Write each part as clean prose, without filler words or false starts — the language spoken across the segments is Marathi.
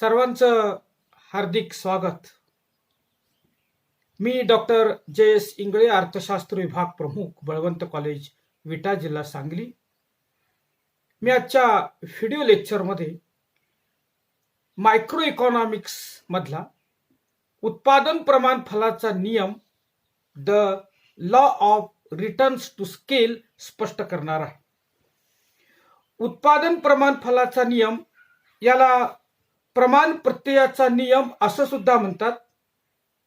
सर्वांचं हार्दिक स्वागत. मी डॉक्टर जे.एस. इंगळे, अर्थशास्त्र विभाग प्रमुख, बळवंत कॉलेज, विटा, जिल्हा सांगली. मी आजच्या व्हिडिओ लेक्चरमध्ये मायक्रो इकॉनॉमिक्स मधला उत्पादन प्रमाण फलाचा नियम, the law of returns to scale स्पष्ट करणार आहे. उत्पादन प्रमाण फलाचा नियम याला प्रमाण प्रत्ययाचा नियम असं सुद्धा म्हणतात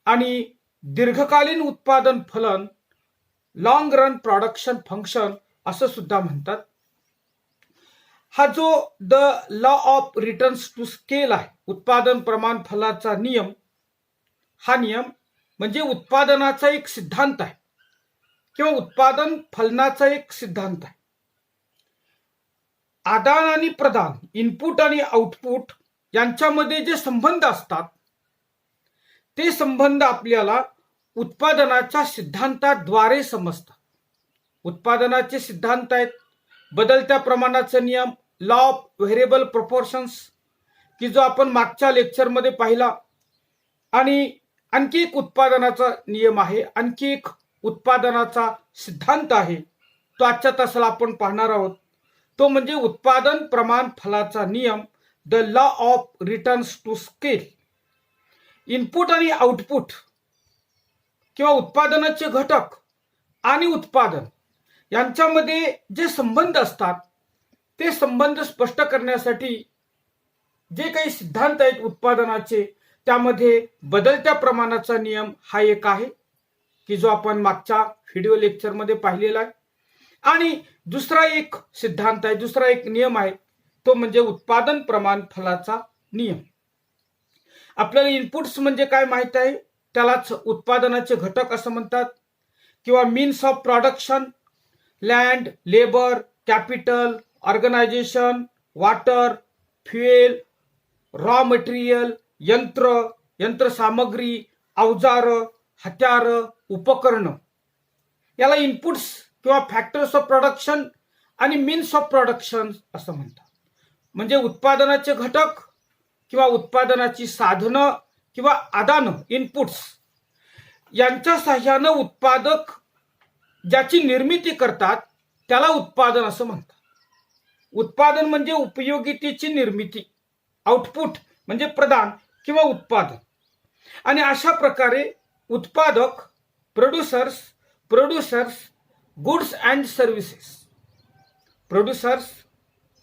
आणि दीर्घकालीन उत्पादन फलन, लॉंग रन प्रोडक्शन फंक्शन असं सुद्धा म्हणतात. हा जो the law of returns to scale आहे, उत्पादन प्रमाण फलाचा नियम, हा नियम म्हणजे उत्पादनाचा एक सिद्धांत आहे किंवा उत्पादन फलनाचा एक सिद्धांत आहे. आदान आणि प्रदान, इनपुट आणि आउटपुट यांच्यामध्ये जे संबंध असतात ते संबंध आपल्याला उत्पादनाच्या सिद्धांताद्वारे समजतात. उत्पादनाचे सिद्धांत आहेत बदलत्या प्रमाणाचा नियम, लॉ ऑफ व्हेरिएबल प्रोपोर्शन्स, की जो आपण मागच्या लेक्चरमध्ये पाहिला, आणि आणखी एक उत्पादनाचा नियम आहे, आणखी एक उत्पादनाचा सिद्धांत आहे, तो आजच्या तासाला आपण पाहणार आहोत. तो म्हणजे उत्पादन प्रमाण फलाचा नियम, the law of returns to scale. Input आणि आउटपुट किंवा उत्पादनाचे घटक आणि उत्पादन यांच्यामध्ये जे संबंध असतात ते संबंध स्पष्ट करण्यासाठी जे काही सिद्धांत आहेत उत्पादनाचे, त्यामध्ये बदलत्या प्रमाणाचा नियम हा एक आहे की जो आपण मागच्या व्हिडिओ लेक्चरमध्ये पाहिलेला आहे. आणि दुसरा एक सिद्धांत आहे, दुसरा एक नियम आहे, तो म्हणजे उत्पादन प्रमाण फलाचा नियम. आपल्याला इनपुट्स म्हणजे काय माहित आहे, त्यालाच उत्पादनाचे घटक असं म्हणतात, किंवा means of production, land, labour, capital, organisation, water, fuel, raw material, यंत्रसामग्री, अवजार, हत्यार, उपकरण, याला इनपुट्स किंवा फॅक्टर्स ऑफ प्रोडक्शन आणि मीन्स ऑफ प्रोडक्शन असं म्हणतात. म्हणजे उत्पादनाचे घटक किंवा उत्पादनाची साधनं किंवा आदानं, इनपुट्स, यांच्या साह्यानं उत्पादक ज्याची निर्मिती करतात त्याला उत्पादन असं म्हणतात. उत्पादन म्हणजे उपयोगितेची निर्मिती, आउटपुट म्हणजे प्रदान किंवा उत्पादन. आणि अशा प्रकारे उत्पादक, producers, goods and services,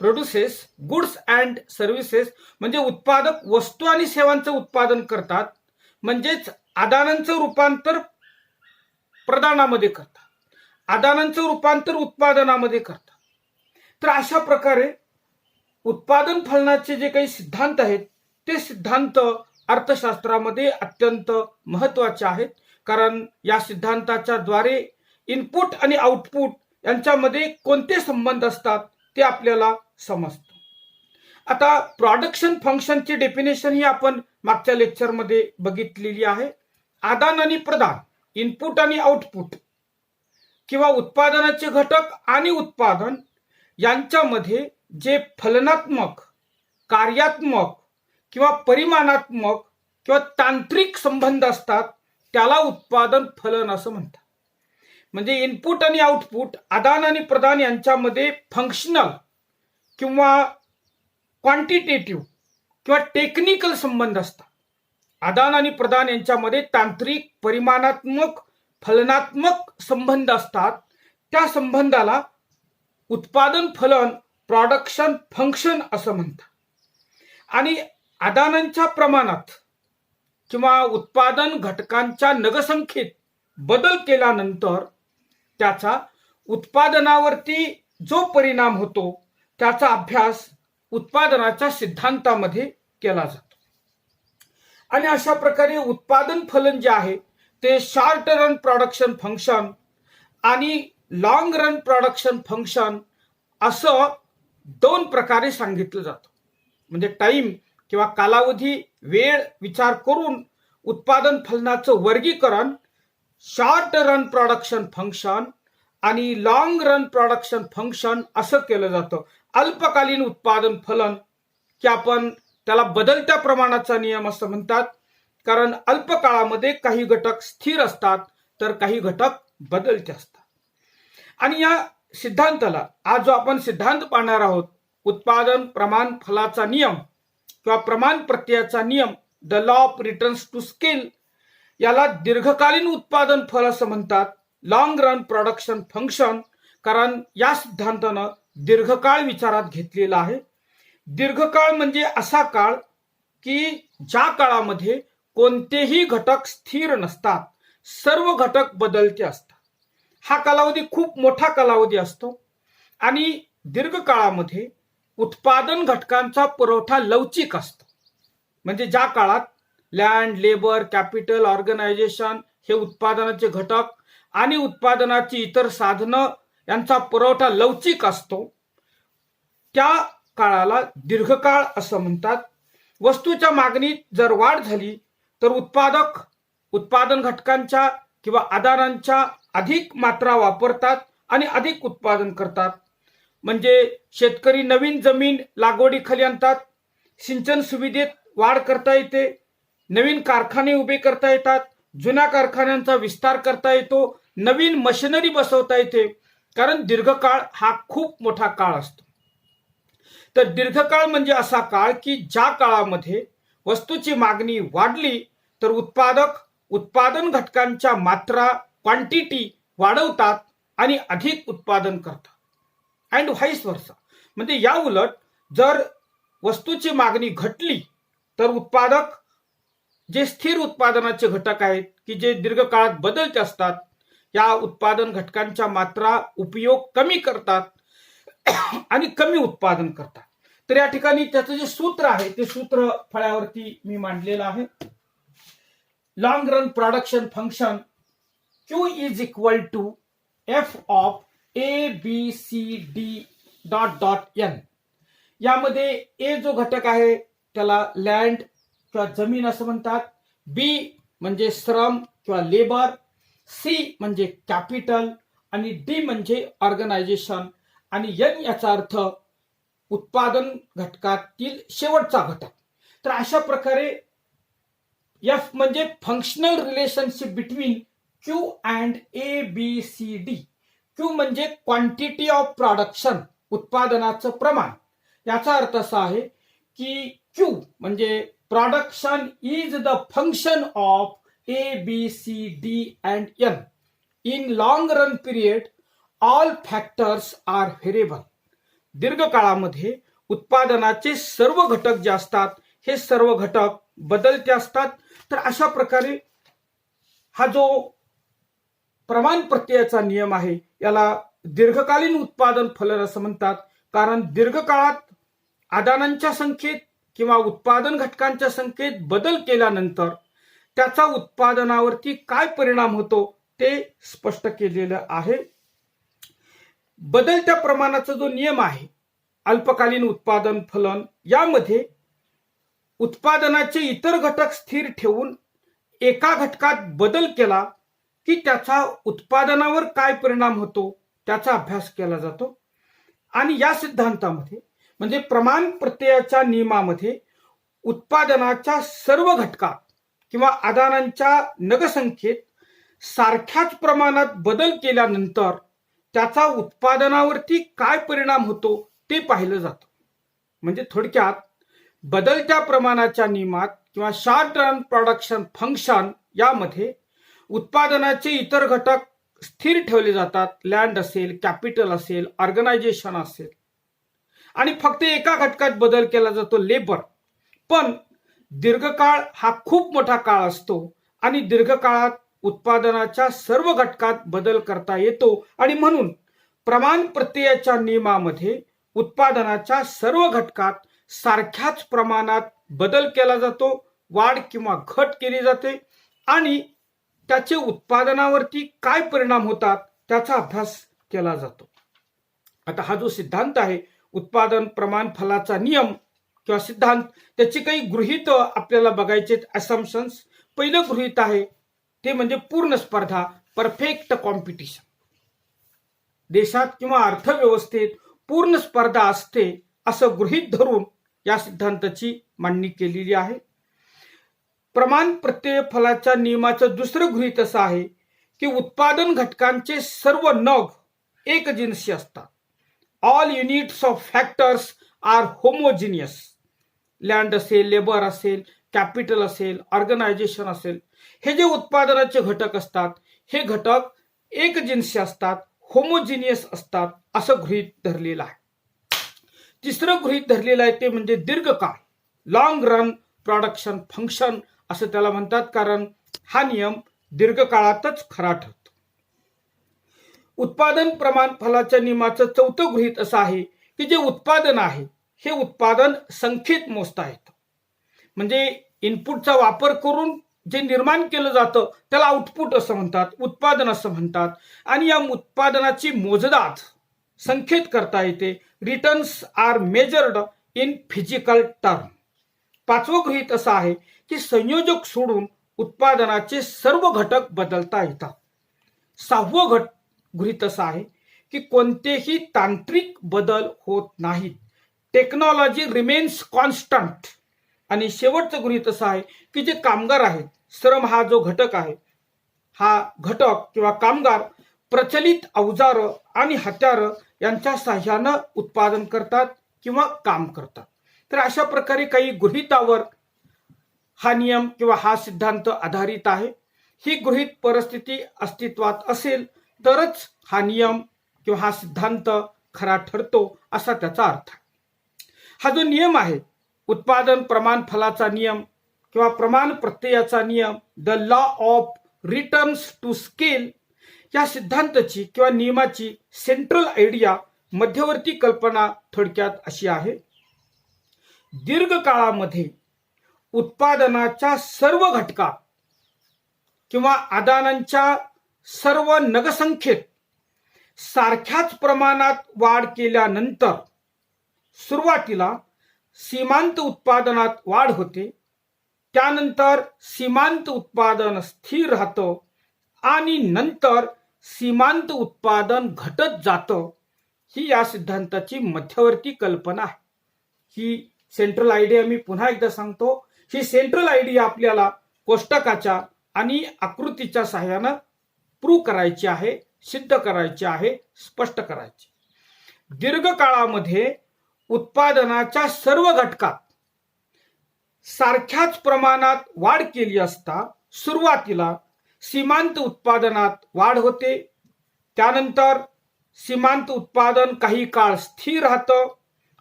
produces goods and services म्हणजे उत्पादक वस्तू आणि सेवांचं उत्पादन करतात, म्हणजेच आदानांचं रूपांतर प्रदानामध्ये करतात, आदानांचं रूपांतर उत्पादनामध्ये करतात. तर अशा प्रकारे उत्पादन फलनाचे जे काही सिद्धांत आहेत ते सिद्धांत अर्थशास्त्रामध्ये अत्यंत महत्वाचे आहेत, कारण या सिद्धांताच्या द्वारे इनपुट आणि आउटपुट यांच्यामध्ये कोणते संबंध असतात ते आपल्याला समजतं. आता प्रोडक्शन फंक्शनची डेफिनेशन ही आपण मागच्या लेक्चरमध्ये बघितलेली आहे. आदान आणि प्रदान, इनपुट आणि आउटपुट, किंवा उत्पादनाचे घटक आणि उत्पादन यांच्यामध्ये जे फलनात्मक, कार्यात्मक किंवा परिमाणात्मक किंवा तांत्रिक संबंध असतात त्याला उत्पादन फलन असं म्हणतात. म्हणजे इनपुट आणि आउटपुट, आदान आणि प्रदान यांच्यामध्ये फंक्शनल किंवा क्वांटिटेटिव्ह किंवा टेक्निकल संबंध असतात. आदान आणि प्रदान यांच्यामध्ये तांत्रिक, परिमाणात्मक, फलनात्मक संबंध असतात. त्या संबंधाला उत्पादन फलन, प्रोडक्शन फंक्शन असं म्हणतात. आणि आदानांच्या प्रमाणात किंवा उत्पादन घटकांच्या नगसंख्येत बदल केल्यानंतर त्याचा उत्पादनावरती जो परिणाम होतो त्याचा अभ्यास उत्पादनाच्या सिद्धांतामध्ये केला जातो. आणि अशा प्रकारे उत्पादन फलन जे आहे ते शॉर्ट रन प्रोडक्शन फंक्शन आणि लॉंग रन प्रोडक्शन फंक्शन असं दोन प्रकारे सांगितलं जातं. म्हणजे टाइम किंवा कालावधी, वेळ विचार करून उत्पादन फलनाचं वर्गीकरण शॉर्ट रन प्रोडक्शन फंक्शन आणि लॉंग रन प्रोडक्शन फंक्शन असं केलं जातं. अल्पकालीन उत्पादन फलन की आपण त्याला बदलत्या प्रमाणाचा नियम असं म्हणतात, कारण अल्प काळामध्ये काही घटक स्थिर असतात तर काही घटक बदलते असतात. आणि या सिद्धांताला आज जो आपण सिद्धांत पाहणार आहोत, उत्पादन प्रमाण फलाचा नियम किंवा प्रमाण प्रत्ययाचा नियम, the law of returns to scale, याला दीर्घकालीन उत्पादन फल असं म्हणतात, लॉंग रन प्रोडक्शन फंक्शन, कारण या सिद्धांतानं दीर्घकाळ विचारात घेतलेला आहे. दीर्घकाळ म्हणजे असा काळ की ज्या काळामध्ये कोणतेही घटक स्थिर नसतात, सर्व घटक बदलते असतात. हा कालावधी खूप मोठा कालावधी असतो आणि दीर्घकाळामध्ये उत्पादन घटकांचा पुरवठा लवचिक असतो. म्हणजे ज्या काळात लँड, लेबर, कॅपिटल, ऑर्गनायझेशन हे उत्पादनाचे घटक आणि उत्पादनाची इतर साधनं यांचा पुरवठा लवचिक असतो, त्या काळाला दीर्घकाळ असं म्हणतात. वस्तूच्या मागणीत जर वाढ झाली तर उत्पादन घटकांच्या किंवा आधारांच्या अधिक मात्रा वापरतात आणि अधिक उत्पादन करतात. म्हणजे शेतकरी नवीन जमीन लागवडीखाली आणतात, सिंचन सुविधेत वाढ करता येते, नवीन कारखाने उभे करता येतात, जुन्या कारखान्यांचा विस्तार करता येतो, नवीन मशिनरी बसवता येते, कारण दीर्घकाळ हा खूप मोठा काळ असतो. तर दीर्घकाळ म्हणजे असा काळ की ज्या काळामध्ये वस्तूची मागणी वाढली तर उत्पादन घटकांच्या मात्रा, क्वांटिटी वाढवतात आणि अधिक उत्पादन करतात, अँड व्हाईस वर्सा. म्हणजे या उलट जर वस्तूची मागणी घटली तर उत्पादक जे स्थिर उत्पादनाचे घटक आहेत की जे दीर्घकाळात बदलते असतात, या उत्पादन घटकांच्या मात्रा उपयोग कमी करतात आणि कमी उत्पादन करतात. तर या ठिकाणी त्याचं जे सूत्र आहे ते सूत्र फळ्यावरती मी मांडलेलं आहे. Long run production function Q is equal to F of A B C D dot dot N. यामध्ये ए जो घटक आहे त्याला लँड किंवा जमीन असं म्हणतात, बी म्हणजे श्रम किंवा लेबर, सी म्हणजे कॅपिटल आणि डी म्हणजे ऑर्गनायझेशन आणि एन याचा अर्थ उत्पादन घटकातील शेवटचा घटक. तर अशा प्रकारे एफ म्हणजे functional relationship between Q and A B C D. Q म्हणजे क्वांटिटी ऑफ प्रोडक्शन, उत्पादनाचं प्रमाण. याचा अर्थ असा आहे की क्यू म्हणजे production is the function of A B C D and N. In long run period all factors are variable. दीर्घकाळामध्ये उत्पादनाचे सर्व घटक जे असतात हे सर्व घटक बदलते असतात. तर अशा प्रकारे हा जो प्रमाण प्रत्ययाचा नियम आहे याला दीर्घकालीन उत्पादन फलन असं म्हणतात, कारण दीर्घकाळात आदानांच्या संख्येत किंवा उत्पादन घटकांच्या संख्येत बदल केल्यानंतर त्याचा उत्पादनावरती काय परिणाम होतो ते स्पष्ट केलेलं आहे. बदलत्या प्रमाणाचा जो नियम आहे अल्पकालीन उत्पादन फलन, यामध्ये उत्पादनाचे इतर घटक स्थिर ठेवून एका घटकात बदल केला की त्याचा उत्पादनावर काय परिणाम होतो त्याचा अभ्यास केला जातो. आणि या सिद्धांतामध्ये म्हणजे प्रमाण प्रत्ययाच्या नियमामध्ये उत्पादनाच्या सर्व घटकात किंवा आदानांच्या नगसंख्येत सारख्याच प्रमाणात बदल केल्यानंतर त्याचा उत्पादनावरती काय परिणाम होतो ते पाहिलं जातं. म्हणजे थोडक्यात बदलत्या प्रमाणाच्या नियमात किंवा शॉर्ट रन प्रोडक्शन फंक्शन यामध्ये उत्पादनाचे इतर घटक स्थिर ठेवले जातात, लँड असेल, कॅपिटल असेल, ऑर्गनायझेशन असेल, आणि फक्त एका घटकात बदल केला जातो, लेबर. पण दीर्घकाळ हा खूप मोठा काळ असतो आणि दीर्घकाळात उत्पादनाच्या सर्व घटकात बदल करता येतो आणि म्हणून प्रमाण प्रत्ययाच्या नियमामध्ये उत्पादनाच्या सर्व घटकात सारख्याच प्रमाणात बदल केला जातो, वाढ किंवा घट केली जाते आणि त्याचे उत्पादनावरती काय परिणाम होतात त्याचा अभ्यास केला जातो. आता हा जो सिद्धांत आहे उत्पादन प्रमाण फलाचा नियम किंवा सिद्धांत, त्याची काही गृहीत आपल्याला बघायचे असम्पशन्स. पहिलं गृहीत आहे ते म्हणजे पूर्ण स्पर्धा, परफेक्ट कॉम्पिटिशन. देशात किंवा अर्थव्यवस्थेत पूर्ण स्पर्धा असते असं गृहीत धरून या सिद्धांताची मांडणी केलेली आहे. प्रमाण प्रत्यय फलाच्या नियमाचं दुसरं गृहीत असं आहे की उत्पादन घटकांचे सर्व नग एकजिनसी असतात. All units of factors are homogeneous. Land असेल, लेबर असेल, कॅपिटल असेल, ऑर्गनायझेशन असेल, हे जे उत्पादनाचे घटक असतात हे घटक एकजिनसी असतात, होमोजिनियस असतात असं गृहीत धरलेलं आहे. तिसरं गृहीत धरलेलं आहे ते म्हणजे दीर्घकाळ, लॉंग रन प्रोडक्शन फंक्शन असं त्याला म्हणतात, कारण हा नियम दीर्घकाळातच खरा ठरतो. उत्पादन प्रमाण फलाच्या नियमाचं चौथं गृहीत असं आहे की जे उत्पादन आहे हे उत्पादन संख्येत मोजता येतं. म्हणजे इनपुटचा वापर करून जे निर्माण केलं जातं त्याला आउटपुट असं म्हणतात, उत्पादन असं म्हणतात. आणि या उत्पादनाची मोजदाद संख्येत करता येते. Returns are measured in physical term. पाचवं गृहीत असं आहे की संयोजक सोडून उत्पादनाचे सर्व घटक बदलता येतात. सहावं गृहीत असं आहे की कोणतेही तांत्रिक बदल होत नाहीत. Technology remains constant. आणि शेवटचं गृहीत असं आहे की जे कामगार आहेत, श्रम हा जो घटक आहे, हा घटक किंवा कामगार प्रचलित अवजार आणि हत्यार यांच्या साह्यानं उत्पादन करतात किंवा काम करतात. तर अशा प्रकारे काही गृहीतावर हा नियम किंवा हा सिद्धांत आधारित आहे. ही गृहीत परिस्थिती अस्तित्वात असेल तरच हा नियम किंवा हा सिद्धांत खरा ठरतो असा त्याचा अर्थ आहे. हा जो नियम आहे, उत्पादन प्रमाण फलाचा नियम किंवा प्रमाण प्रत्ययाचा नियम, the law of returns to scale, या सिद्धांताची किंवा नियमाची सेंट्रल आयडिया, मध्यवर्ती कल्पना थोडक्यात अशी आहे. दीर्घकाळामध्ये उत्पादनाच्या सर्व घटकात किंवा आदानांच्या सर्व नगसंख्येत सारख्याच प्रमाणात वाढ केल्यानंतर सुरुवातीला सीमांत उत्पादनात वाढ होते, त्यानंतर सीमांत उत्पादन स्थिर राहतं आणि नंतर सीमांत उत्पादन घटत जातं. ही या सिद्धांताची मध्यवर्ती कल्पना आहे. ही सेंट्रल आयडिया मी पुन्हा एकदा सांगतो. ही सेंट्रल आयडिया आपल्याला कोष्टकाच्या आणि आकृतीच्या सहाय्यानं प्रूव्ह करायची आहे, सिद्ध करायची आहे, स्पष्ट करायची. दीर्घकाळामध्ये उत्पादनाच्या सर्व घटकात सारख्याच प्रमाणात वाढ केली असता सुरुवातीला सीमांत उत्पादनात वाढ होते, त्यानंतर सीमांत उत्पादन काही काळ स्थिर राहतं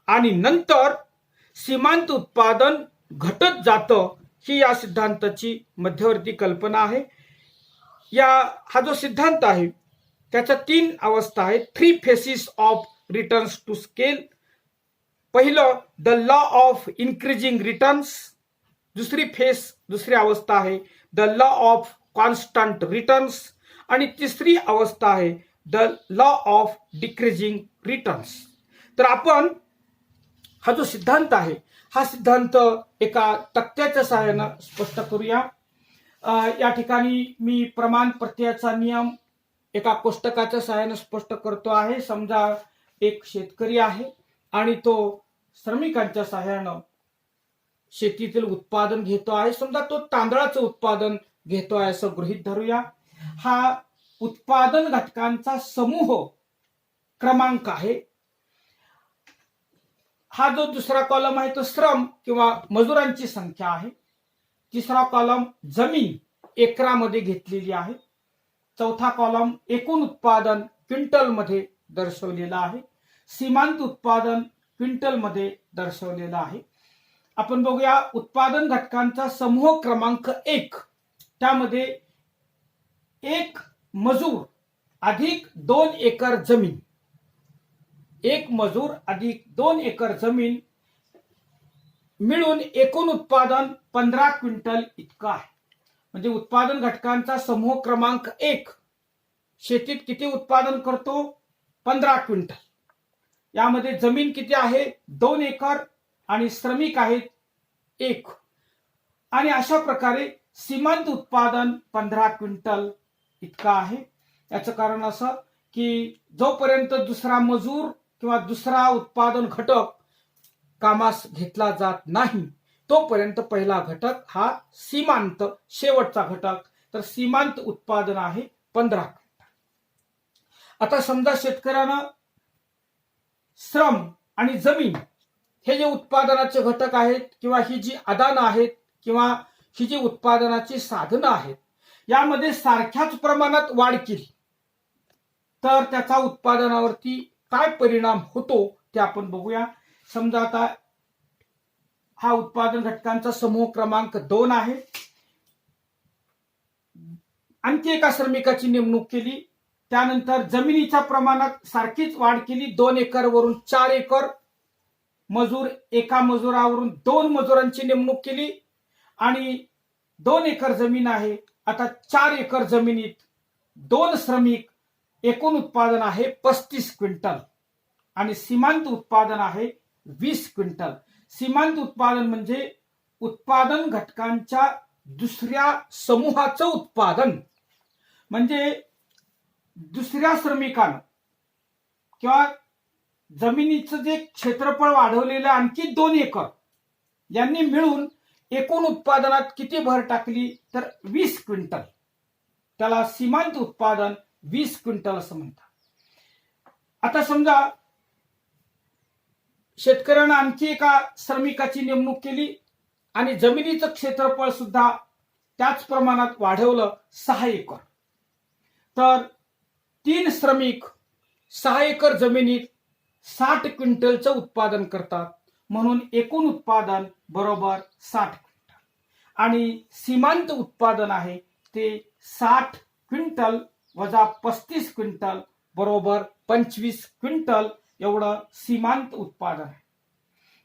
आणि नंतर सीमांत उत्पादन घटत जातं. ही या सिद्धांताची मध्यवर्ती कल्पना आहे. हा जो सिद्धांत आहे त्याच्या 3 अवस्था आहेत. 3 phases of returns to scale. पहिलं the law of increasing returns. दुसरी अवस्था आहे the law of constant returns. आणि तिसरी अवस्था आहे the law of decreasing returns. तर आपण हा जो सिद्धांत आहे हा सिद्धांत एका तक्त्याच्या सहाय्यानं स्पष्ट करूया. या ठिकाणी मी प्रमाण प्रत्ययाचा नियम एका कोष्टकाच्या सहाय्यानं स्पष्ट करतो आहे. समजा एक शेतकरी आहे आणि तो श्रमिकांच्या सहाय्यानं शेतीतील उत्पादन घेतो आहे. समजा तो तांदळाचं उत्पादन घेतो आहे असं गृहीत धरूया. हा उत्पादन घटकांचा समूह क्रमांक आहे. हा जो दुसरा कॉलम आहे तो श्रम किंवा मजुरांची संख्या आहे. तिसरा कॉलम जमीन एकरामध्ये घेतलेली आहे. चौथा कॉलम एकूण उत्पादन क्विंटल मध्ये दर्शवलेला आहे. सीमांत उत्पादन क्विंटल मध्ये दर्शवलेला आहे. आपण बघूया उत्पादन घटकांचा समूह क्रमांक 1. त्यामध्ये एक मजूर अधिक 2 एकर जमीन, एक मजूर अधिक 2 एकर जमीन मिळून एकूण उत्पादन 15 क्विंटल इतकं आहे. म्हणजे उत्पादन घटकांचा समूह क्रमांक 1 शेतीत किती उत्पादन करतो? 15 क्विंटल. यामध्ये जमीन किती आहे? 2 एकर आणि श्रमिक आहेत 1. आणि अशा प्रकारे सीमांत उत्पादन 15 क्विंटल इतकं आहे. याचं कारण असं की जोपर्यंत दुसरा मजूर किंवा दुसरा उत्पादन घटक कामास घेतला जात नाही तोपर्यंत पहिला घटक हा सीमांत, शेवटचा घटक तर सीमांत उत्पादन आहे 15 क्विंटल. आता समजा शेतकऱ्यानं श्रम आणि जमीन हे जे उत्पादनाचे घटक आहेत किंवा ही जी आदानं आहेत किंवा ही जी उत्पादनाची साधनं आहेत यामध्ये सारख्याच प्रमाणात वाढ केली तर त्याचा उत्पादनावरती काय परिणाम होतो ते आपण बघूया. समजा आता हा उत्पादन घटकांचा समूह क्रमांक 2 आहे. आणखी एका श्रमिकाची नेमणूक केली, त्यानंतर जमिनीच्या प्रमाणात सारखीच वाढ केली, 2 एकर वरून 4 एकर, मजूर एका मजुरावरून 2 मजुरांची नेमणूक केली आणि 2 एकर जमीन आहे. आता 4 एकर जमिनीत 2 श्रमिक, एकूण उत्पादन आहे 35 क्विंटल आणि सीमांत उत्पादन आहे 20 क्विंटल. सीमांत उत्पादन म्हणजे उत्पादन घटकांच्या दुसऱ्या समूहाचं उत्पादन, म्हणजे दुसऱ्या श्रमिकानं किंवा जमिनीचं जे क्षेत्रफळ वाढवलेलं आणखी 2 एकर यांनी मिळून एकूण उत्पादनात किती भर टाकली तर 20 क्विंटल. त्याला सीमांत उत्पादन 20 क्विंटल असं म्हणतात. आता समजा शेतकऱ्यानं आणखी एका श्रमिकाची नेमणूक केली आणि जमिनीचं क्षेत्रफळ सुद्धा त्याच प्रमाणात वाढवलं 6 एकर. तर 3 श्रमिक 6 एकर जमिनीत 60 क्विंटलचं उत्पादन करतात, म्हणून एकूण उत्पादन बरोबर 60 क्विंटल आणि सीमांत उत्पादन आहे ते 60 क्विंटल वजा 35 क्विंटल बरोबर 25 क्विंटल एवढं सीमांत उत्पादन आहे.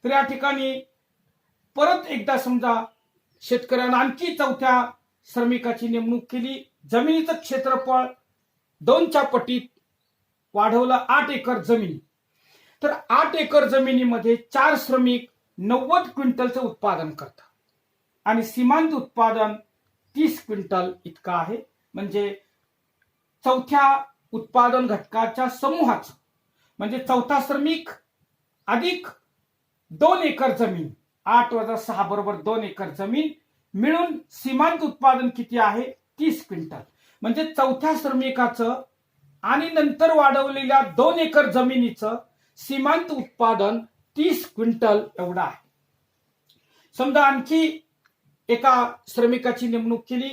तर या ठिकाणी परत एकदा समजा शेतकऱ्यानं आणखी 4थ्या श्रमिकाची नेमणूक केली, जमिनीचं क्षेत्रफळ 2च्या पटीत वाढवलं 8 एकर जमीन. तर 8 एकर जमिनीमध्ये 4 श्रमिक 90 क्विंटलचं उत्पादन करतात आणि सीमांत उत्पादन 30 क्विंटल इतकं आहे. म्हणजे 4थ्या उत्पादन घटकाच्या समूहाचं म्हणजे 4था श्रमिक अधिक 2 एकर जमीन, 8 वजा 6 बरोबर 2 एकर जमीन मिळून सीमांत उत्पादन किती आहे 30 क्विंटल. म्हणजे 4थ्या श्रमिकाचं आणि नंतर वाढवलेल्या 2 एकर जमिनीचं सीमांत उत्पादन 30 क्विंटल एवढं आहे. समजा आणखी एका श्रमिकाची नेमणूक केली,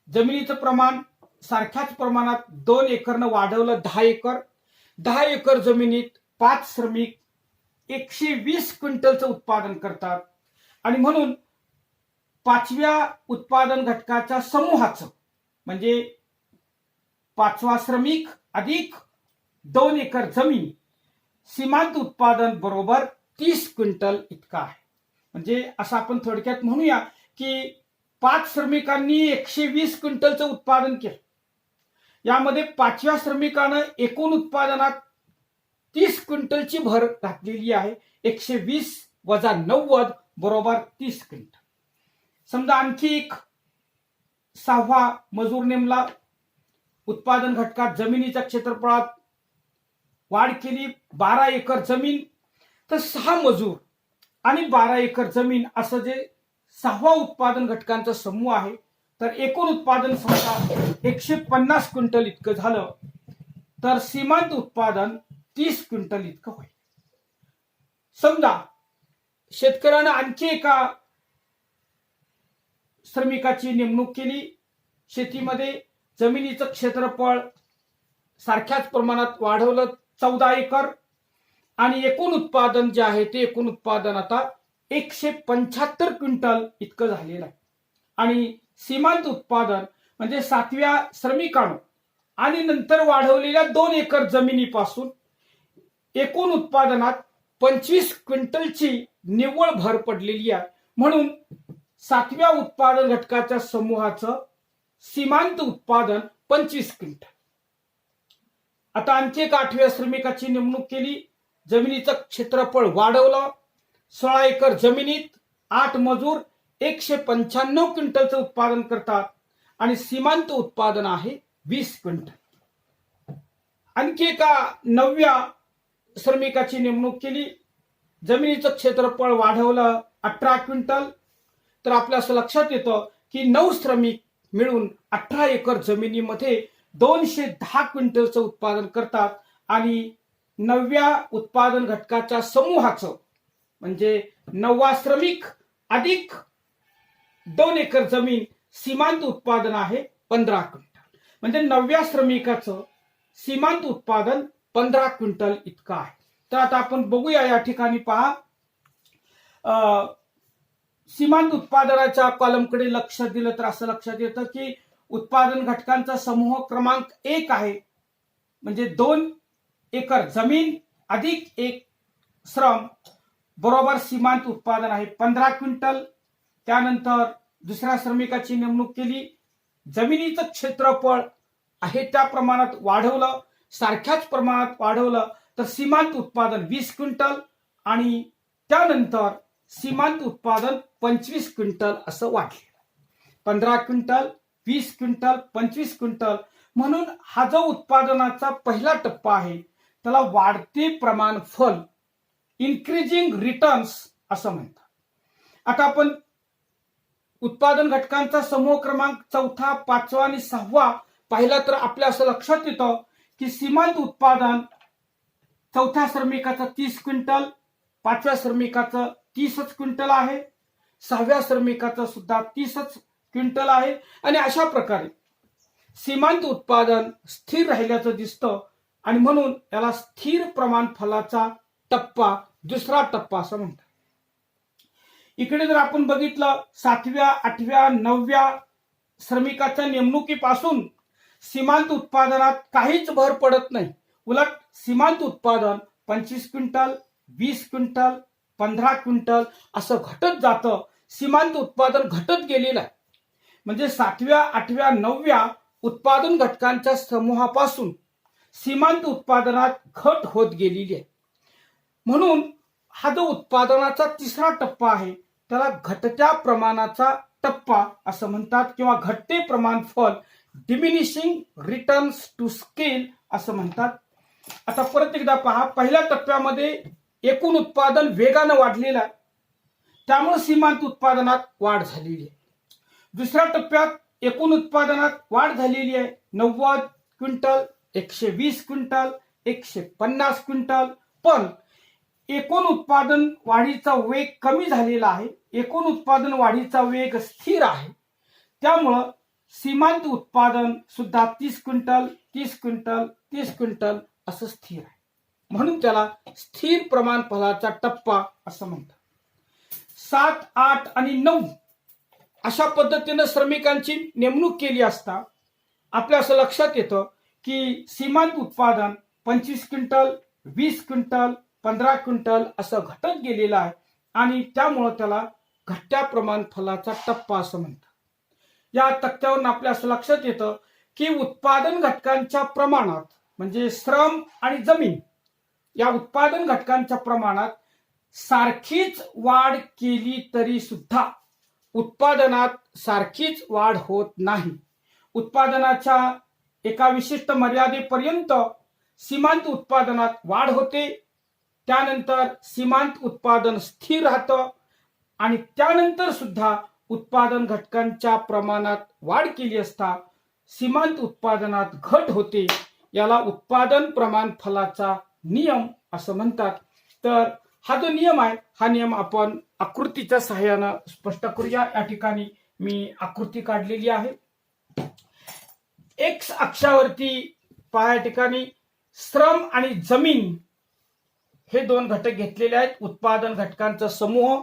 जमिनीचं प्रमाण सारख्याच प्रमाणात 2 एकरनं वाढवलं 10 एकर. 10 एकर जमिनीत 5 श्रमिक 120 क्विंटलचं उत्पादन करतात आणि म्हणून 5व्या उत्पादन घटकाच्या समूहाचं म्हणजे 5वा श्रमिक अधिक 2 एकर जमीन सीमांत उत्पादन बरोबर 30 क्विंटल इतका आहे. म्हणजे असं आपण थोडक्यात म्हणूया की 5 श्रमिकांनी 120 क्विंटलचं उत्पादन केलं. यामध्ये 5व्या श्रमिकानं एकूण उत्पादनात 30 क्विंटलची भर घातलेली आहे. 120 वजा 90 बरोबर 30 क्विंटल. समजा आणखी एक 6वा मजूर नेमला, उत्पादन घटकात जमिनीच्या क्षेत्रफळात वाढ केली, 12 एकर जमीन. तर 6 मजूर आणि 12 एकर जमीन असं जे 6वा उत्पादन घटकांचा समूह आहे. तर एकूण उत्पादन समजा 150 क्विंटल इतकं झालं तर सीमांत उत्पादन 30 क्विंटल इतकं होईल. समजा शेतकऱ्यानं आणखी एका श्रमिकाची नेमणूक केली, शेतीमध्ये जमिनीचं क्षेत्रफळ सारख्याच प्रमाणात वाढवलं 14 एकर आणि एकूण उत्पादन जे आहे ते एकूण उत्पादन आता 175 क्विंटल इतकं झालेलं आहे. आणि सीमांत उत्पादन म्हणजे 7व्या श्रमिकानं आणि नंतर वाढवलेल्या 2 एकर जमिनीपासून एकूण उत्पादनात 25 क्विंटलची निव्वळ भर पडलेली आहे, म्हणून 7व्या उत्पादन घटकाच्या समूहाचं सीमांत उत्पादन 25 क्विंटल. आता आणखी एक 8व्या श्रमिकाची नेमणूक केली, जमिनीचं क्षेत्रफळ वाढवलं, 16 एकर जमिनीत 8 मजूर 195 क्विंटलचं उत्पादन करतात आणि सीमांत उत्पादन आहे 20 क्विंटल. आणखी एका 9व्या श्रमिकाची नेमणूक केली, जमिनीचं क्षेत्रफळ वाढवलं 18 क्विंटल, तर आपल्या असं लक्षात येतं की 9 श्रमिक मिळून 18 एकर जमिनीमध्ये 210 क्विंटलचं उत्पादन करतात. आणि 9व्या उत्पादन घटकाच्या समूहाचं म्हणजे 9वा श्रमिक अधिक 2 एकर जमीन सीमांत उत्पादन आहे 15 क्विंटल. म्हणजे 9व्या श्रमिकाचं सीमांत उत्पादन 15 क्विंटल इतकं आहे. तर आता आपण बघूया या ठिकाणी पहा, सीमांत उत्पादनाच्या कॉलमकडे लक्ष दिलं तर असं लक्षात येतं की उत्पादन घटकांचा समूह क्रमांक 1 आहे, म्हणजे 2 एकर जमीन अधिक 1 श्रम बरोबर सीमांत उत्पादन आहे 15 क्विंटल. त्यानंतर दुसऱ्या श्रमिकाची नेमणूक केली, जमिनीचं क्षेत्रफळ आहे त्या प्रमाणात वाढवलं, सारख्याच प्रमाणात वाढवलं, तर सीमांत उत्पादन 20 क्विंटल आणि त्यानंतर सीमांत उत्पादन 25 क्विंटल असं वाढले. 15 क्विंटल, 20 क्विंटल, 25 क्विंटल. म्हणून हा जो उत्पादनाचा पहिला टप्पा आहे त्याला वाढते प्रमाण फल, इन्क्रीजिंग रिटर्न्स असं म्हणतात. आता आपण उत्पादन घटकांचा समूह क्रमांक 4, 5 आणि 6 पाहिला तर आपल्या असं लक्षात येतं की सीमांत उत्पादन 4थ्या श्रमिकाचं 30 क्विंटल, 5व्या श्रमिकाचं 30च क्विंटल आहे, 6व्या श्रमिकाचं सुद्धा 30च क्विंटल आहे. आणि अशा प्रकारे सीमांत उत्पादन स्थिर राहिल्याचं दिसतं आणि म्हणून याला स्थिर प्रमाण फलाचा टप्पा, दुसरा टप्पा असं म्हणतात. इकडे जर आपण बघितलं 7व्या, 8व्या, 9व्या श्रमिकाच्या नेमणुकीपासून सीमांत उत्पादनात काहीच भर पडत नाही. उलट सीमांत उत्पादन 25 क्विंटल, 20 क्विंटल, 15 क्विंटल असं घटत जातं. सीमांत उत्पादन घटत गेलेलं आहे. म्हणजे 7व्या, 8व्या, 9व्या उत्पादन घटकांच्या समूहापासून सीमांत उत्पादनात घट होत गेलेली आहे. म्हणून हा जो उत्पादनाचा तिसरा टप्पा आहे त्याला घटत्या प्रमाणाचा टप्पा असं म्हणतात किंवा घटते प्रमाण फल, डिमिनिशिंग रिटर्न्स टू स्केल असं म्हणतात. आता परत एकदा पहा, पहिल्या टप्प्यामध्ये एकूण उत्पादन वेगानं वाढलेलं आहे, त्यामुळे सीमांत उत्पादनात वाढ झालेली आहे. दुसऱ्या टप्प्यात एकूण उत्पादनात वाढ झालेली आहे 90 क्विंटल, 120 क्विंटल, 150 क्विंटल. पण एकूण उत्पादन वाढीचा वेग कमी झालेला आहे, एकूण उत्पादन वाढीचा वेग स्थिर आहे. त्यामुळं सीमांत उत्पादन सुद्धा 30 क्विंटल, 30 क्विंटल, 30 क्विंटल असं स्थिर आहे. म्हणून त्याला स्थिर प्रमाण फलाचा टप्पा असं म्हणतात. 7, 8 आणि 9 अशा पद्धतीनं श्रमिकांची नेमणूक केली असता आपल्या असं लक्षात येतं की सीमांत उत्पादन 25 क्विंटल, 20 क्विंटल, 15 क्विंटल असं घटत गेलेलं आहे आणि त्यामुळं त्याला घटत्या प्रमाण फलाचा टप्पा असं म्हणतात. या तक्त्यावरून आपल्या असं लक्षात येतं की उत्पादन घटकांच्या प्रमाणात म्हणजे श्रम आणि जमीन या उत्पादन घटकांच्या प्रमाणात सारखीच वाढ केली तरी सुद्धा उत्पादनात सारखीच वाढ होत नाही. उत्पादनाच्या एका विशिष्ट मर्यादेपर्यंत सीमांत उत्पादनात वाढ होते, त्यानंतर सीमांत उत्पादन स्थिर राहतं आणि त्यानंतर सुद्धा उत्पादन घटकांच्या प्रमाणात वाढ केली असता सीमांत उत्पादनात घट होते. याला उत्पादन प्रमाण फलाचा नियम असं म्हणतात. तर हा जो नियम आहे हा नियम आपण आकृतीच्या सहाय्यानं स्पष्ट करूया. या ठिकाणी मी आकृती काढलेली आहे. एक्स अक्षावरती पहा, या ठिकाणी श्रम आणि जमीन हे 2 घटक घेतलेले आहेत. उत्पादन घटकांचा समूह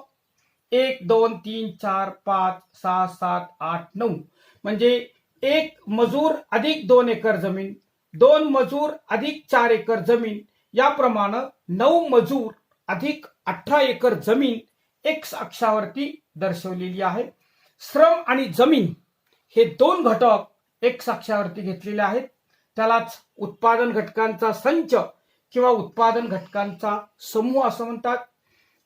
1, 2, 3, 4, 5, 6, 7, 8, 9 म्हणजे 1 मजूर अधिक 2 एकर जमीन, 2 मजूर अधिक 4 एकर जमीन, याप्रमाणे 9 मजूर अधिक 18 एकर जमीन एक्स अक्षावरती दर्शवलेली आहे. श्रम आणि जमीन हे 2 घटक एक्स अक्षावरती घेतलेले आहेत. त्यालाच उत्पादन घटकांचा संच किंवा उत्पादन घटकांचा समूह असं म्हणतात.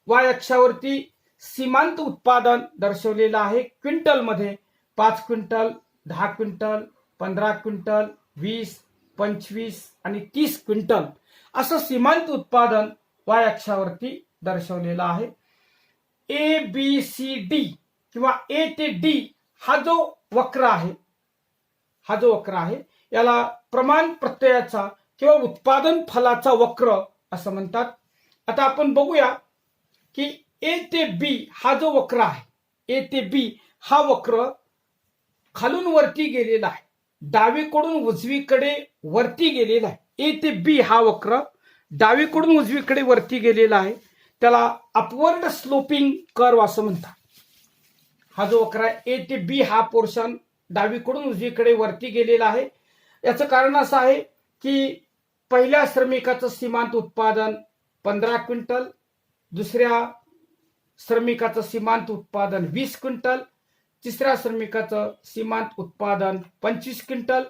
वाय अक्षावरती सीमांत उत्पादन दर्शवलेलं आहे क्विंटल मध्ये. 5 क्विंटल, 10 क्विंटल, 15 क्विंटल, 20, 25 आणि 30 क्विंटल असं सीमांत उत्पादन वाय अक्षावरती दर्शवलेला आहे. ए बी सी डी किंवा ए ते डी हा जो वक्र आहे याला प्रमाण प्रत्ययाचा किंवा उत्पादन फलाचा वक्र असं म्हणतात. आता आपण बघूया की ए ते बी हा जो वक्र आहे, ए ते बी हा वक्र खालून वरती गेलेला आहे, डावीकडून उजवीकडे वरती गेलेला आहे. ए ते बी हा वक्र डावीकडून उजवीकडे वरती गेलेला आहे, त्याला अपवर्ड स्लोपिंग कर्व असं म्हणतात. हा जो वक्र आहे ए ते बी हा पोर्शन डावीकडून उजवीकडे वरती गेलेला आहे. याचं कारण असं आहे की पहिल्या श्रमिकाचं सीमांत उत्पादन 15 क्विंटल, दुसऱ्या श्रमिकाचं सीमांत उत्पादन 20 क्विंटल, तिसऱ्या श्रमिकाचं सीमांत उत्पादन 25 क्विंटल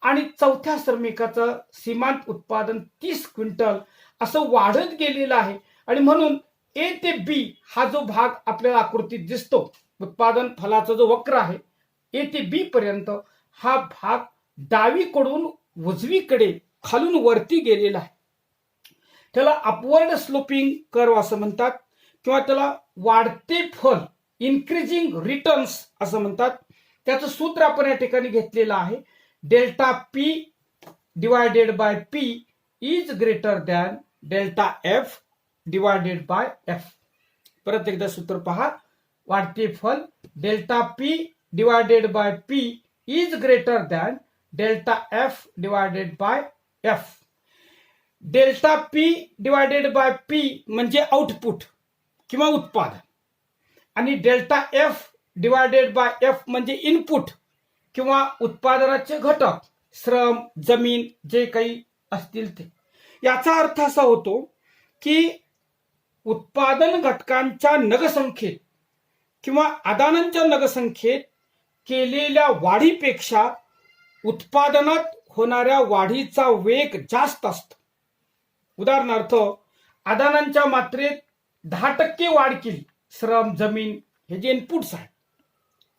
आणि चौथ्या श्रमिकाचं सीमांत उत्पादन 30 क्विंटल असं वाढत गेलेलं आहे. आणि म्हणून ए ते बी हा जो भाग आपल्याला आकृतीत दिसतो, उत्पादन फलाचा जो वक्र आहे ए ते बी पर्यंत, हा भाग डावीकडून उजवीकडे खालून वरती गेलेला आहे. त्याला अपवर्ड स्लोपिंग कर्व असं म्हणतात किंवा त्याला वाढते फल, इन्क्रीजिंग रिटर्न्स असं म्हणतात. त्याचं सूत्र आपण या ठिकाणी घेतलेलं आहे. Delta P divided by P is greater than delta F divided by F. परत एकदा सूत्र पहा. वाढते फल delta P divided by P is greater than delta F divided by F. Delta P divided by P म्हणजे आउटपुट किंवा उत्पादन आणि delta F divided by F म्हणजे इनपुट किंवा उत्पादनाचे घटक, श्रम, जमीन जे काही असतील ते. याचा अर्थ असा होतो की उत्पादन घटकांच्या नगसंख्येत किंवा आदानांच्या नगसंख्येत केलेल्या वाढीपेक्षा उत्पादनात होणाऱ्या वाढीचा वेग जास्त असतो. उदाहरणार्थ, आदानांच्या मात्रेत 10% वाढ केली, श्रम, जमीन हे जे इनपुट्स आहेत,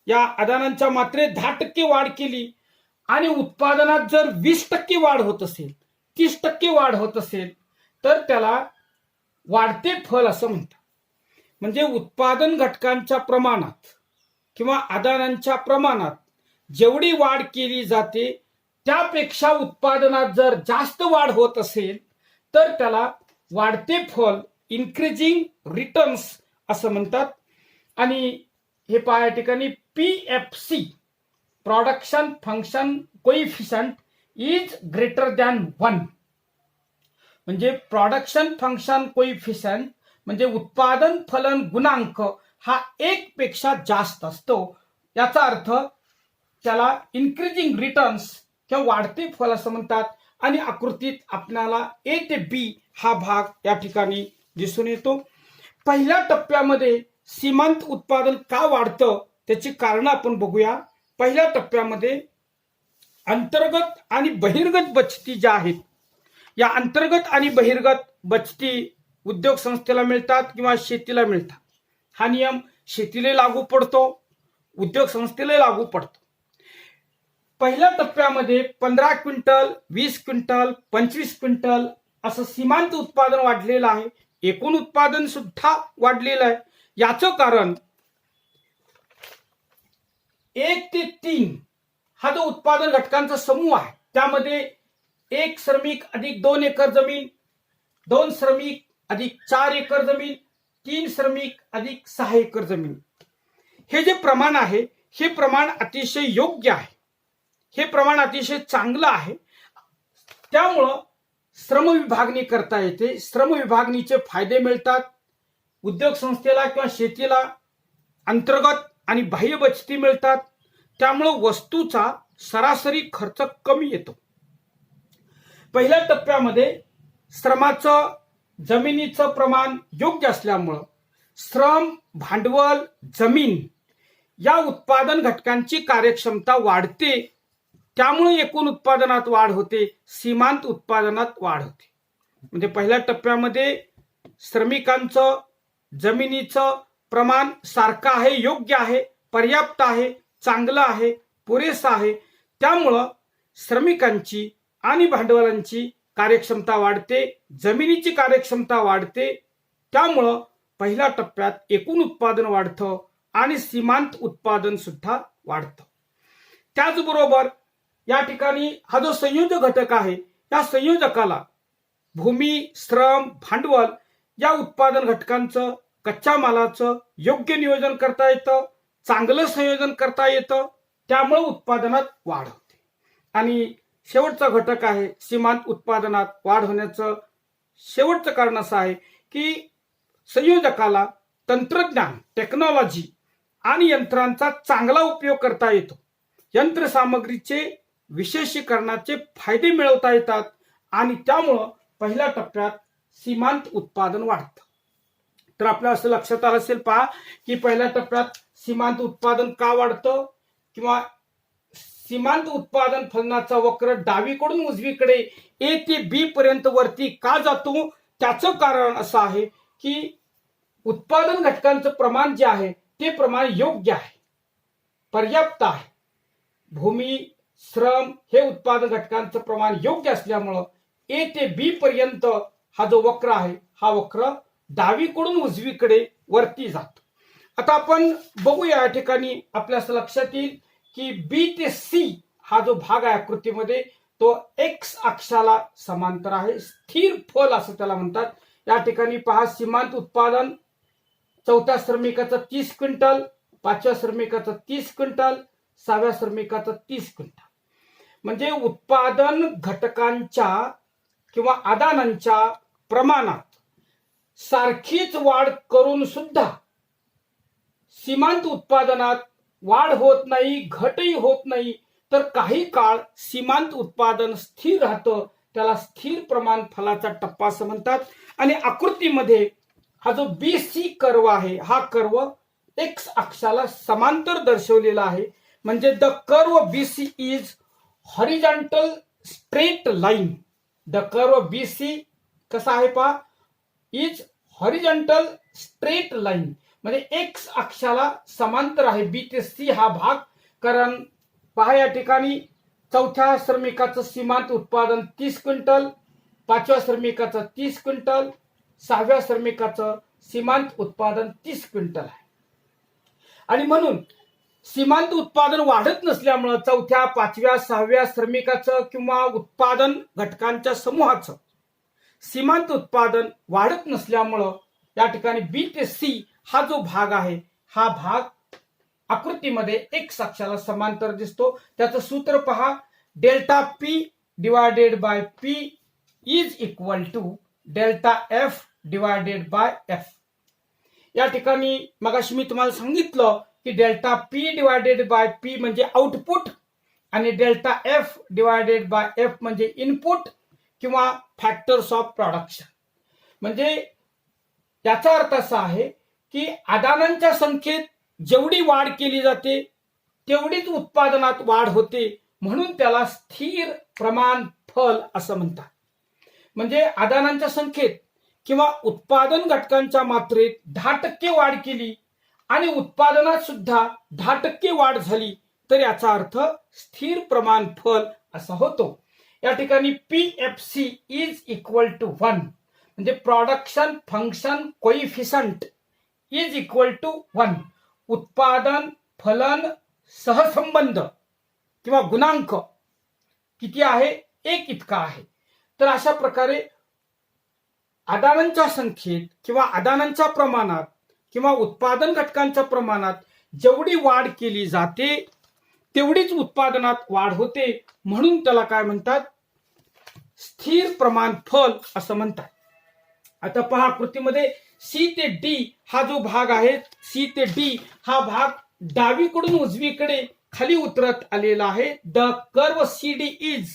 या आदानांच्या मात्रेत 10% वाढ केली आणि उत्पादनात जर 20% वाढ होत असेल, 30% वाढ होत असेल, तर त्याला वाढते फल असं म्हणतात. म्हणजे उत्पादन घटकांच्या प्रमाणात किंवा आदानांच्या प्रमाणात जेवढी वाढ केली जाते त्यापेक्षा उत्पादनात जर जास्त वाढ होत असेल तर त्याला वाढते फल, इन्क्रीजिंग रिटर्न्स असं म्हणतात. आणि हे पहा या ठिकाणी PFC production function coefficient is greater than 1. म्हणजे प्रोडक्शन फंक्शन कोइफिशियंट म्हणजे उत्पादन फलन गुणांक हा 1 पेक्षा जास्त असतो. याचा अर्थ त्याला इन्क्रीजिंग रिटर्न्स किंवा वाढते फल असं म्हणतात. आणि आकृतीत आपल्याला ए ते बी हा भाग या ठिकाणी दिसून येतो. पहिल्या टप्प्यामध्ये सीमांत उत्पादन का वाढतं त्याची कारण आपण बघूया. पहिल्या टप्प्यामध्ये अंतर्गत आणि बहिर्गत बचती ज्या आहेत, या अंतर्गत आणि बहिर्गत बचती उद्योग संस्थेला मिळतात किंवा शेतीला मिळतात. हा नियम शेतीला लागू पडतो, उद्योग संस्थेला लागू पडतो. पहिल्या टप्प्यामध्ये 15 क्विंटल, 20 क्विंटल, 25 क्विंटल असं सीमांत उत्पादन वाढलेलं आहे. एकूण उत्पादन सुद्धा वाढलेलं आहे. याचं कारण 1 ते 3 हा जो उत्पादन घटकांचा समूह आहे, त्यामध्ये 1 श्रमिक अधिक 2 एकर जमीन, 2 श्रमिक अधिक 4 एकर जमीन, 3 श्रमिक अधिक 6 एकर जमीन, हे जे प्रमाण आहे हे प्रमाण अतिशय योग्य आहे, हे प्रमाण अतिशय चांगलं आहे. त्यामुळं श्रम विभागणी करता येते, श्रम विभागणीचे फायदे मिळतात. उद्योग संस्थेला किंवा शेतीला अंतर्गत आणि बाह्य बचती मिळतात. त्यामुळं वस्तूचा सरासरी खर्च कमी येतो. पहिल्या टप्प्यामध्ये श्रमाचं, जमिनीचं प्रमाण योग्य असल्यामुळं श्रम, भांडवल, जमीन या उत्पादन घटकांची कार्यक्षमता वाढते. त्यामुळे एकूण उत्पादनात वाढ होते, सीमांत उत्पादनात वाढ होते. म्हणजे पहिल्या टप्प्यामध्ये श्रमिकांचं, जमिनीचं प्रमाण सारखं आहे, योग्य आहे, पर्याप्त आहे, चांगलं आहे, पुरेसं आहे. त्यामुळं श्रमिकांची आणि भांडवलांची कार्यक्षमता वाढते, जमिनीची कार्यक्षमता वाढते. त्यामुळं पहिल्या टप्प्यात एकूण उत्पादन वाढतं आणि सीमांत उत्पादन सुद्धा वाढतं. त्याचबरोबर या ठिकाणी हा जो संयोजक घटक आहे, या संयोजकाला भूमी, श्रम, भांडवल या उत्पादन घटकांचं, कच्च्या मालाचं योग्य नियोजन करता येतं, चांगलं संयोजन करता येतं, त्यामुळे उत्पादनात वाढ होते. आणि शेवटचा घटक आहे सीमांत उत्पादनात वाढ होण्याचं शेवटचं कारण असं आहे की संयोजकाला तंत्रज्ञान, टेक्नॉलॉजी आणि यंत्रांचा चांगला उपयोग करता येतो. यंत्रसामग्रीचे विशेषीकरणाचे फायदे मिळवता येतात आणि त्यामुळं पहिल्या टप्प्यात सीमांत उत्पादन वाढतं. तर आपल्याला असं लक्षात आलं असेल पहा की पहिल्या टप्प्यात सीमांत उत्पादन का वाढतं किंवा सीमांत उत्पादन फलनाचा वक्र डावीकडून उजवीकडे ए ते बी पर्यंत वरती का जातो, त्याचं कारण असं आहे की उत्पादन घटकांचं प्रमाण जे आहे ते प्रमाण योग्य आहे, पर्याप्त आहे. भूमी, श्रम हे उत्पादन घटकांचं प्रमाण योग्य असल्यामुळं ए ते बी पर्यंत हा जो वक्र आहे हा वक्र डावीकडून उजवीकडे वरती जातो. आता आपण बघूया या ठिकाणी आपल्या असं लक्षात येईल की बी ते सी हा जो भाग आहे आकृतीमध्ये तो एक्स अक्षाला समांतर आहे. स्थिर फल असं त्याला म्हणतात. या ठिकाणी पहा सीमांत उत्पादन चौथ्या श्रमिकाचं 30 क्विंटल, पाचव्या श्रमिकाचं 30 क्विंटल, सहाव्या श्रमिकाचं 30 क्विंटल. म्हणजे उत्पादन घटकांच्या किंवा आदानांच्या प्रमाणात सारखीच वाढ करून सुद्धा सीमांत उत्पादनात वाढ होत नाही, घटही होत नाही, तर काही काळ सीमांत उत्पादन स्थिर राहतं. त्याला स्थिर प्रमाण फलाचा टप्पा असं म्हणतात. आणि आकृतीमध्ये हा जो बीसी कर्व आहे हा कर्व एक्स अक्षाला समांतर दर्शवलेला आहे. म्हणजे the curve BC is horizontal straight line. The curve BC कसा आहे पहा, इज हॉरिझॉन्टल स्ट्रेट लाईन म्हणजे एक्स अक्षाला समांतर आहे बी ते सी हा भाग. कारण पहा या ठिकाणी चौथ्या श्रमिकाचं सीमांत उत्पादन 30 क्विंटल, पाचव्या श्रमिकाचं 30 क्विंटल, सहाव्या श्रमिकाचं सीमांत उत्पादन 30 क्विंटल आहे. आणि म्हणून सीमांत उत्पादन वाढत नसल्यामुळं चौथ्या, पाचव्या, सहाव्या श्रमिकाचं किंवा उत्पादन घटकांच्या समूहाचं सीमांत उत्पादन वाढत नसल्यामुळं या ठिकाणी बी ते सी हा जो भाग आहे हा भाग आकृतीमध्ये एक्स अक्षाला समांतर दिसतो. त्याचं सूत्र पहा, delta P divided by P is equal to delta F divided by F. या ठिकाणी मगाशी मी तुम्हाला सांगितलं की delta P divided by P म्हणजे आउटपुट आणि delta F divided by F म्हणजे इनपुट किंवा फॅक्टर्स ऑफ प्रोडक्शन. म्हणजे याचा अर्थ असा आहे की आदानांच्या संख्येत जेवढी वाढ केली जाते तेवढीच उत्पादनात वाढ होते, म्हणून त्याला स्थिर प्रमाण फल असं म्हणतात. म्हणजे आदानांच्या संख्येत किंवा उत्पादन घटकांच्या मात्रेत 10% वाढ केली आणि उत्पादनात सुद्धा 10% वाढ झाली तर याचा अर्थ स्थिर प्रमाण फल असा होतो. या ठिकाणी PFC इज इक्वल टू 1 म्हणजे production function coefficient is equal to 1. उत्पादन फलन सहसंबंध किंवा गुणांक किती आहे, 1 इतका आहे. तर अशा प्रकारे आदानांच्या संख्येत किंवा आदानांच्या प्रमाणात किंवा उत्पादन घटकांच्या प्रमाणात जेवढी वाढ केली जाते तेवढीच उत्पादनात वाढ होते, म्हणून त्याला काय म्हणतात, स्थिर प्रमाण फल असं म्हणतात. आता पहा आकृतीमध्ये सी ते डी हा जो भाग आहे, सी ते डी हा भाग डावीकडून उजवीकडे खाली उतरत आलेला आहे. The curve C D is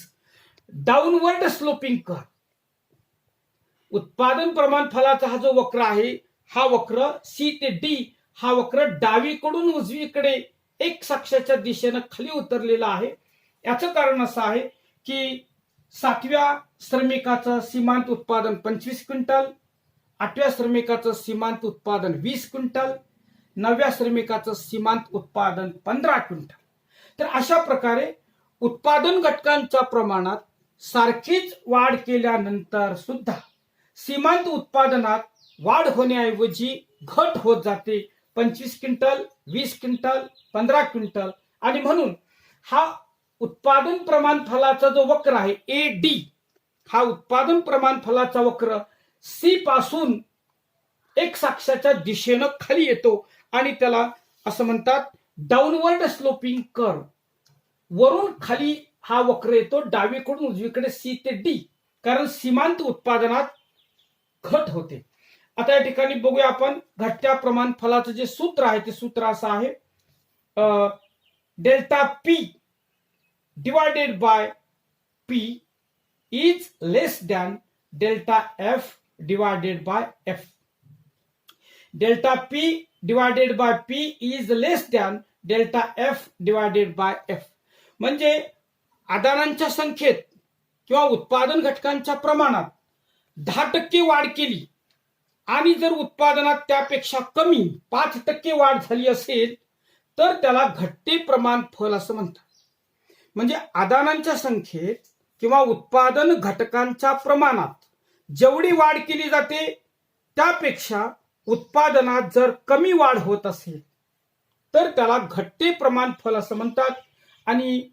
downward sloping curve. उत्पादन प्रमाण फलाचा हा जो वक्र आहे हा वक्र सी ते डी हा वक्र डावीकडून उजवीकडे एक्स अक्षाच्या दिशेनं खाली उतरलेला आहे. याचं कारण असं आहे की 7व्या श्रमिकाचं सीमांत उत्पादन 25 क्विंटल, 8व्या श्रमिकाचं सीमांत उत्पादन 20 क्विंटल, 9व्या श्रमिकाचं सीमांत उत्पादन 15 क्विंटल. तर अशा प्रकारे उत्पादन घटकांच्या प्रमाणात सारखीच वाढ केल्यानंतर सुद्धा सीमांत उत्पादनात वाढ होण्याऐवजी घट होत जाते. 25 क्विंटल, 20 क्विंटल, 15 क्विंटल. आणि म्हणून हा उत्पादन प्रमाण फलाचा जो वक्र आहे AD, हा उत्पादन प्रमाण फलाचा वक्र C पासून एक्स अक्षाच्या दिशेनं खाली येतो आणि त्याला असं म्हणतात डाऊनवर्ड स्लोपिंग कर्व. वरून खाली हा वक्र येतो, डावीकडून उजवीकडे C ते D, कारण सीमांत उत्पादनात घट होते. आता या ठिकाणी बघूया आपण घटत्या प्रमाण फलाचं जे सूत्र आहे ते सूत्र असं आहे, delta P divided by P is less than delta F divided by F. Delta P divided by P is less than delta F divided by F. म्हणजे आदानांच्या संख्येत किंवा उत्पादन घटकांच्या प्रमाणात 10% वाढ केली आणि जर उत्पादनात त्यापेक्षा कमी 5% वाढ झाली असेल तर त्याला घटते प्रमाण फल असं म्हणतात. म्हणजे आदानांच्या संख्येत किंवा उत्पादन घटकांच्या प्रमाणात जेवढी वाढ केली जाते त्यापेक्षा उत्पादनात जर कमी वाढ होत असेल तर त्याला घटते प्रमाण फल असं म्हणतात. आणि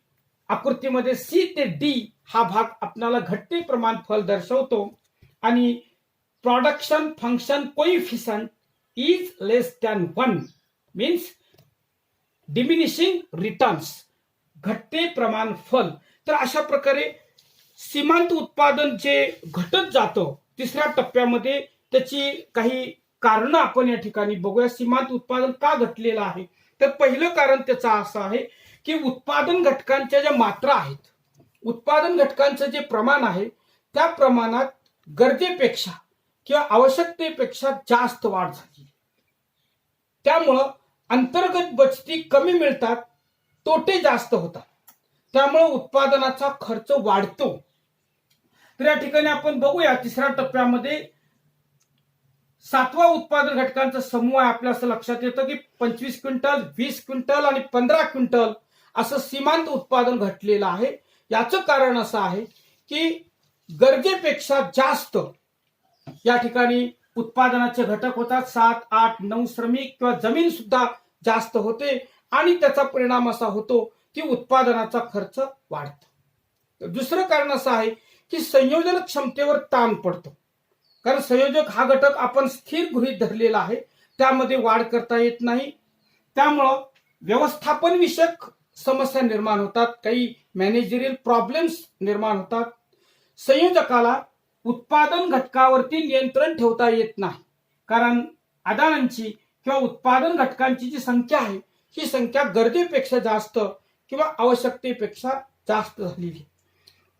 आकृतीमध्ये C ते D हा भाग आपल्याला घटते प्रमाण फल दर्शवतो. आणि production function coefficient is less than 1 means diminishing returns, घटते प्रमाण फल. तर अशा प्रकारे सीमांत उत्पादन जे घटत जातं तिसऱ्या टप्प्यामध्ये त्याची काही कारण आपण या ठिकाणी बघूया. सीमांत उत्पादन का घटलेलं आहे, तर पहिलं कारण त्याचं असं आहे की उत्पादन घटकांच्या ज्या मात्रा आहेत, उत्पादन घटकांचं जे प्रमाण आहे त्या प्रमाणात गरजेपेक्षा किंवा आवश्यकतेपेक्षा जास्त वाढ झाली. त्यामुळं अंतर्गत बचती कमी मिळतात, तोटे जास्त होतात, त्यामुळे उत्पादनाचा खर्च वाढतो. तर या ठिकाणी आपण बघूया तिसऱ्या टप्प्यामध्ये 7वा उत्पादन घटकांचा समूह आहे. आपल्या असं लक्षात येतं की 25 क्विंटल, 20 क्विंटल आणि 15 क्विंटल असं सीमांत उत्पादन घटलेलं आहे. याचं कारण असं आहे की गरजेपेक्षा जास्त या ठिकाणी उत्पादनाचे घटक होतात. 7, 8, 9 श्रमिक किंवा जमीन सुद्धा जास्त होते आणि त्याचा परिणाम असा होतो की उत्पादनाचा खर्च वाढतो. दुसरं कारण असं आहे की संयोजन क्षमतेवर ताण पडतो, कारण संयोजक हा घटक आपण स्थिर गृहीत धरलेला आहे, त्यामध्ये वाढ करता येत नाही. त्यामुळं व्यवस्थापन विषयक समस्या निर्माण होतात, काही मॅनेजरियल प्रॉब्लेम्स निर्माण होतात. संयोजकाला उत्पादन घटकावरती नियंत्रण ठेवता येत नाही, कारण आदानांची किंवा उत्पादन घटकांची जी संख्या आहे ही संख्या गरजेपेक्षा जास्त किंवा आवश्यकतेपेक्षा जास्त झालेली.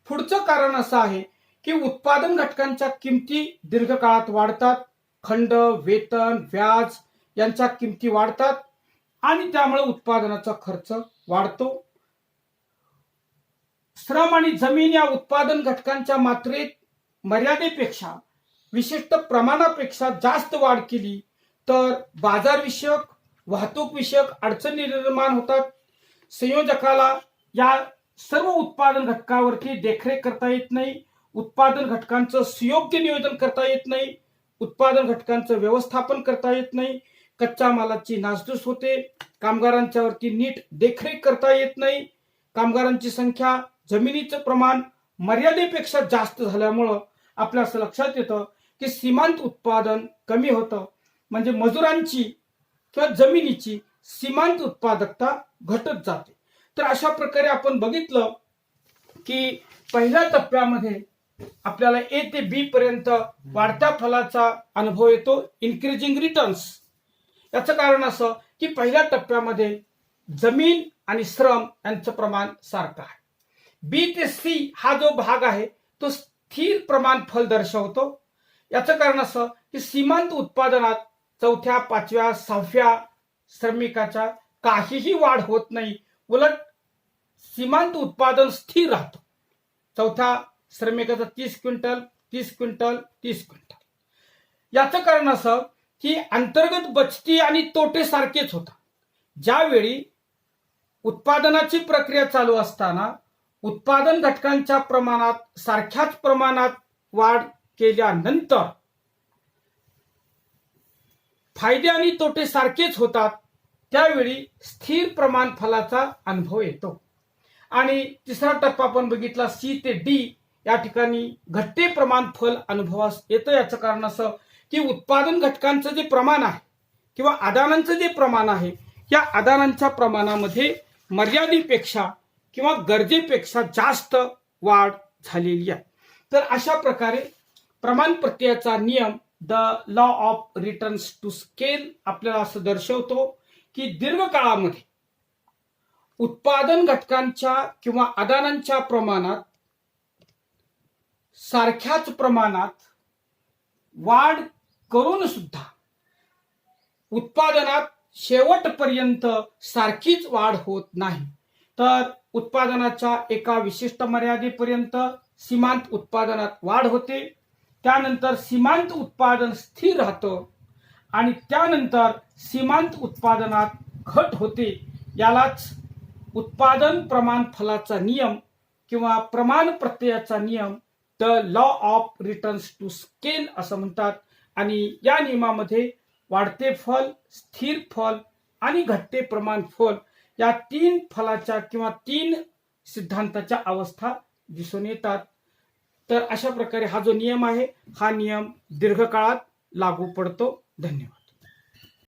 पुढचं कारण असं आहे की उत्पादन घटकांच्या किमती दीर्घकाळात वाढतात, खंड, वेतन, व्याज यांच्या किमती वाढतात आणि त्यामुळे उत्पादनाचा खर्च वाढतो. श्रम आणि जमीन या उत्पादन घटकांच्या मात्रेत मर्यादेपेक्षा विशिष्ट प्रमाणापेक्षा जास्त वाढ केली तर बाजार विषयक, वाहतूक विषयक अडचणी निर्माण होतात. संयोजकाला या सर्व उत्पादन घटकावरती देखरेख करता येत नाही, उत्पादन घटकांचं सुयोग्य नियोजन करता येत नाही, उत्पादन घटकांचं व्यवस्थापन करता येत नाही, कच्च्या मालाची नासधूस होते, कामगारांच्या वरती नीट देखरेख करता येत नाही, कामगारांची संख्या, जमिनीचं प्रमाण मर्यादेपेक्षा जास्त झाल्यामुळं आपल्या असं लक्षात येतं की सीमांत उत्पादन कमी होतं, म्हणजे मजुरांची किंवा जमिनीची सीमांत उत्पादकता घटत जाते. तर अशा प्रकारे आपण बघितलं की पहिल्या टप्प्यामध्ये आपल्याला A ते B पर्यंत वाढत्या फलाचा अनुभव येतो, इन्क्रीजिंग रिटर्न्स. याचं कारण असं की पहिल्या टप्प्यामध्ये जमीन आणि श्रम यांचं प्रमाण सारखं आहे. B ते C हा जो भाग आहे तो स्थिर प्रमाण फल दर्शवतो. याचं कारण असं की सीमांत उत्पादनात 4थ्या, 5व्या, 6व्या श्रमिकाच्या काहीही वाढ होत नाही, उलट सीमांत उत्पादन स्थिर राहतं. 4थ्या श्रमिकाचा 30 क्विंटल, 30 क्विंटल, 30 क्विंटल. याचं कारण असं की अंतर्गत बचती आणि तोटे सारखेच होतात. ज्यावेळी उत्पादनाची प्रक्रिया चालू असताना उत्पादन घटकांच्या प्रमाणात सारख्याच प्रमाणात वाढ केल्यानंतर फायदे आणि तोटे सारखेच होतात त्यावेळी स्थिर प्रमाण फलाचा अनुभव येतो. आणि तिसरा टप्पा आपण बघितला सी ते डी, या ठिकाणी घटते प्रमाण फल अनुभवास येतं. याचं कारण असं की उत्पादन घटकांचं जे प्रमाण आहे किंवा आदानांचं जे प्रमाण आहे, या आदानांच्या प्रमाणामध्ये मर्यादेपेक्षा किंवा गरजेपेक्षा जास्त वाढ झालेली आहे. तर अशा प्रकारे प्रमाण प्रत्ययाचा नियम the law of returns to scale आपल्याला असं दर्शवतो की दीर्घकाळामध्ये उत्पादन घटकांच्या किंवा आदानांच्या प्रमाणात सारख्याच प्रमाणात वाढ करून सुद्धा उत्पादनात शेवटपर्यंत सारखीच वाढ होत नाही. तर उत्पादनाच्या एका विशिष्ट मर्यादेपर्यंत सीमांत उत्पादनात वाढ होते, त्यानंतर सीमांत उत्पादन स्थिर राहतं आणि त्यानंतर सीमांत उत्पादनात घट होते. यालाच उत्पादन प्रमाण फलाचा नियम किंवा प्रमाण प्रत्ययाचा नियम the law of returns to scale असं म्हणतात. आणि या नियमामध्ये वाढते फल, स्थिर फल आणि घटते प्रमाण फल या तीन फलाच्या किंवा तीन सिद्धांताच्या अवस्था दिसून येतात. तर अशा प्रकारे हा जो नियम आहे, हा नियम दीर्घकाळात लागू पडतो. धन्यवाद.